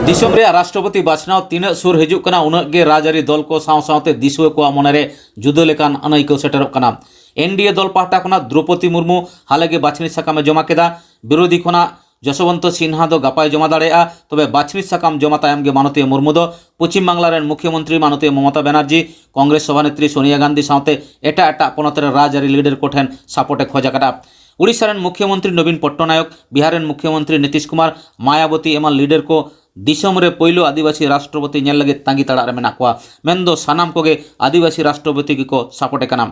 दिसोम रे राष्ट्रपति बाछनाव तीना सुर हिजुक कना उनग गे राजआरी दल को सावते दिसुए को मनरे जुदो लेकान अनैको सेटरक कना। एनडीए दल पाहटा खना द्रौपदी मुर्मू हालेगे बाछनी साकामे जमा केदा। विरोधी खना जशवंत सिन्हा दो गापाय जमा दाड़ेया। तबे बाछनी साकाम जमा तायम गे माननीय मुर्मू दो पश्चिम बांगला रेन मुख्यमंत्री माननीय ममता बनर्जी कांग्रेस सभानेत्री सोनिया गांधी साथे एटा एटा पनतेर राजआरी लीडर कोठेन सापोर्टे खोजा काटा। उड़ीसा रेन मुख्यमंत्री नवीन पट्टनायक, बिहार रेन मुख्यमंत्री नीतीश कुमार, मायावती एमान लीडर को दिसोम रे पहिलो आदिवासी राष्ट्रपति नेल लगे तांगी ताड़ा रे मेना कोआ। मेनदो सानाम कोगे आदिवासी राष्ट्रपति को सापोर्टे कना।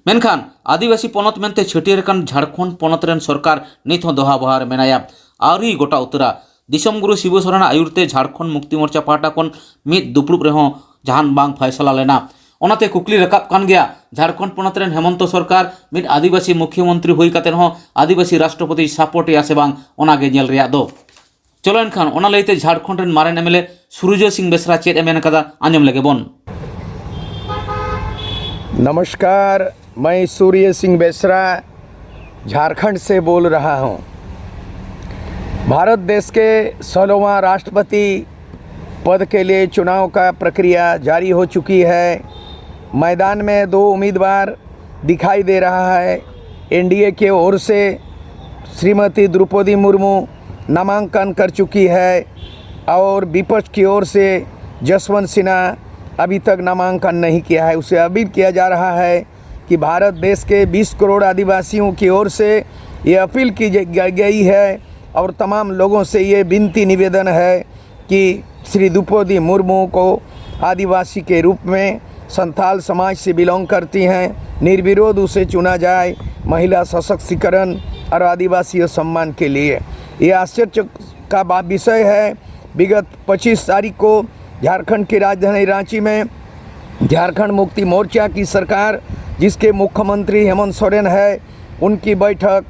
मेनखान आदिवासी पनत मेनते छटियर कान झारखंड पनत रेन सरकार नित हो दोहा बहार मेनाया आउरी गोटा उतरा। दिसोम गुरु शिबू सोरेन आयुरते झारखंड मुक्ति मोर्चा पाहटा खन मिद दुपुरुब रेहों जहान बांग फैसला लेना। ओनाते कुकली रकाब कान गया झारखंड पनत रेन हेमंत सरकार मिद आदिवासी मुख्यमंत्री हुई कातेन हो आदिवासी राष्ट्रपति सापोर्ट या से बांग ओनागे नेल रेया दो। चलो एनखान ओना लईते झारखंड रेन मारेन एमएलए सूर्य सिंह बेसरा चेद एमेन कदा आंजम लगे बोन। नमस्कार, मैं सूर्य सिंह बेसरा झारखंड से बोल रहा हूं। भारत देश के 16वां राष्ट्रपति पद के लिए चुनाव का प्रक्रिया जारी हो चुकी है। मैदान में दो उम्मीदवार दिखाई दे रहा है। एनडीए के ओर से श्रीमती द्रौपदी मुर्मू नामांकन कर चुकी है और विपक्ष की ओर से जसवंत सिन्हा अभी तक नामांकन नहीं किया है। उसे अपील किया जा रहा है कि भारत देश के 20 करोड़ आदिवासियों की ओर से ये अपील की गई है और तमाम लोगों से ये विनती निवेदन है कि श्री द्रौपदी मुर्मू को आदिवासी के रूप में संथाल समाज से बिलोंग करती हैं, निर्विरोध उसे चुना जाए महिला सशक्तिकरण और आदिवासी सम्मान के लिए। ये आश्चर्य का विषय है। विगत 25 तारीख को झारखंड की राजधानी रांची में झारखंड मुक्ति मोर्चा की सरकार, जिसके मुख्यमंत्री हेमंत सोरेन है, उनकी बैठक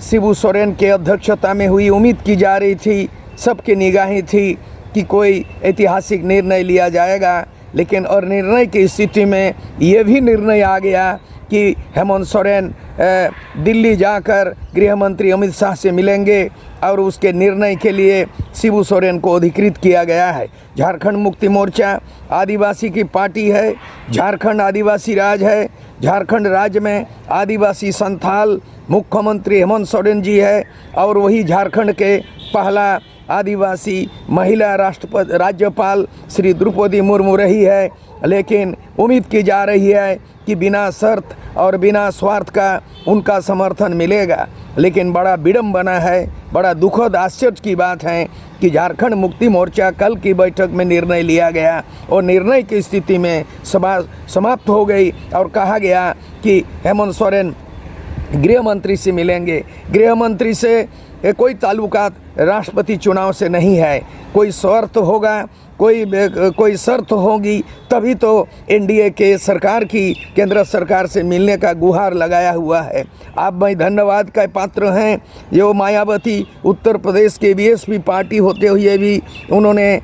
शिबू सोरेन के अध्यक्षता में हुई। उम्मीद की जा रही थी, सबकी निगाहें थी कि कोई ऐतिहासिक निर्णय लिया जाएगा, लेकिन और निर्णय की स्थिति में ये भी निर्णय आ गया कि हेमंत सोरेन दिल्ली जाकर गृह मंत्री अमित शाह से मिलेंगे और उसके निर्णय के लिए शिबू सोरेन को अधिकृत किया गया है। झारखंड मुक्ति मोर्चा आदिवासी की पार्टी है। झारखंड आदिवासी राज है। झारखंड राज्य में आदिवासी संथाल मुख्यमंत्री हेमंत सोरेन जी है और वही झारखंड के पहला आदिवासी महिला राज्यपाल श्री द्रौपदी मुर्मू रही है। लेकिन उम्मीद की जा रही है कि बिना शर्त और बिना स्वार्थ का उनका समर्थन मिलेगा। लेकिन बड़ा विडंबना है, बड़ा दुखद आश्चर्य की बात है कि झारखंड मुक्ति मोर्चा कल की बैठक में निर्णय लिया गया और निर्णय की स्थिति में सभा समाप्त हो गई और कहा गया कि हेमंत सोरेन गृह मंत्री से मिलेंगे। गृह मंत्री से कोई ताल्लुकात राष्ट्रपति चुनाव से नहीं है। कोई शर्त होगा, कोई शर्त होगी तभी तो एनडीए के सरकार की केंद्र सरकार से मिलने का गुहार लगाया हुआ है। आप भाई धन्यवाद का पात्र हैं। जो मायावती उत्तर प्रदेश के बीएसपी पार्टी होते हुए भी उन्होंने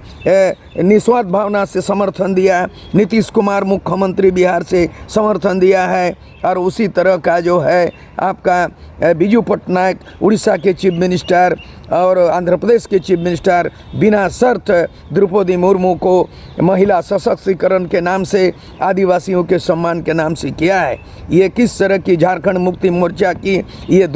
निस्वार्थ भावना से समर्थन दिया। नीतीश कुमार मुख्यमंत्री बिहार से समर्थन दिया है और उसी तरह का जो है आपका बिजू पटनायक उड़ीसा के चीफ मिनिस्टर और आंध्र प्रदेश के चीफ मिनिस्टर बिना शर्त द्रौपदी मुर्मू को महिला सशक्तिकरण के नाम से, आदिवासियों के सम्मान के नाम से किया है। ये किस तरह की झारखंड मुक्ति मोर्चा की ये